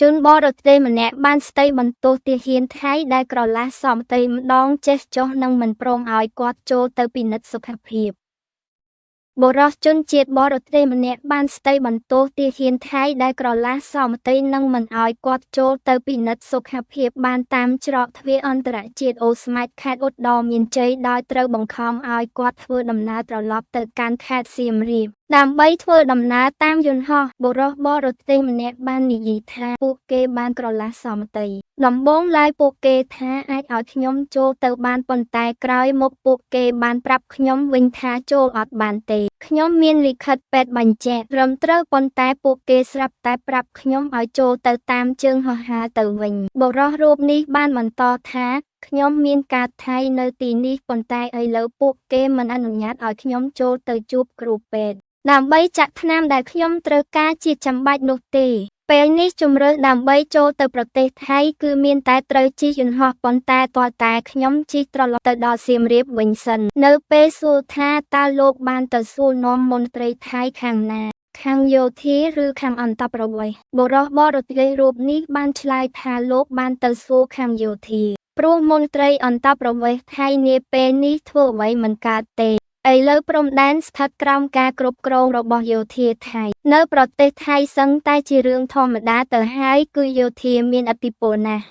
ជនបរទេសម្នាក់បានស្ដីបន្ទោសទាហានថៃដែលក្រឡាសមតីម្ដងចេះចុះនិងមិនព្រមឲ្យគាត់ចូលទៅពិនិត្យសុខភាពបុរសជនជាតិបរទេសម្នាក់បានស្ដីបន្ទោសទាហានថៃដែលក្រឡាសមតីនិងមិនឲ្យគាត់ចូលទៅពិនិត្យសុខភាពបានតាមច្រកទ្វារអន្តរជាតិអូស្មាច់ខេត្តឧត្តរមានជ័យដោយត្រូវបង្ខំឲ្យគាត់ធ្វើដំណើរត្រឡប់ទៅកាន់ខេត្តសៀមរាបដើម្បីធ្វើដំណើរតាមយន្តហោះបុរសបរទេសម្នាក់បាននិយាយថាពួកគេបានក្រឡាសមតីដំបូងឡើយពួកគេថាអាចឲ្យខ្ញុំចូលទៅបានប៉ុន្តែក្រោយមកពួកគេបានប្រាប់ខ្ញុំវិញថាចូលអត់បានទេខ្ញុំមានលិខិតពេទ្យបញ្ជាក់ត្រឹមត្រូវប៉ុន្តែពួកគេស្រាប់តែប្រាប់ខ្ញុំឲ្យចូលទៅតាមជើងហោះហើរទៅវិញបុរសរូបនេះបានបន្តថាខ្ញុំមានការថៃនៅទីនេះប៉ុន្តែឥឡូវពួកគេមិនអនុញ្ញាតឲ្យខ្ញុំចូលទៅជួបគ្រូពេទ្យដើម្បីចាក់ថ្នាំដែលខ្ញុំត្រូវការជាចាំបាច់នោះទេពេលនេះជំរឿនដើម្បីចូលទៅប្រទេសថៃគឺមានតែត្រូវជិះយន្តហោះប៉ុន្តែទាល់តែខ្ញុំជិះត្រឡប់ទៅដល់សៀមរាបវិញសិននៅពេលសួរថាតើលោកបានទៅសួរនាំមន្ត្រីថៃខាងណាខាងយោធាឬខាងអន្តរប្រវេសន៍បុរសបរទេសរូបនេះបានឆ្លើយថាលោកបានទៅសួរខាងយោធាព្រោះមន្ត្រីអន្តរប្រវេសន៍ថៃនាពេលនេះធ្វើអ្វីមិនកើតទេឥឡូវព្រំដែនស្ថិតក្រោមការគ្រប់គ្រងរបស់យោធាថៃនៅប្រទេសថៃសឹងតែជារឿងធម្មតាទៅហើយគឺយោធាមានឥទ្ធិពលណាស់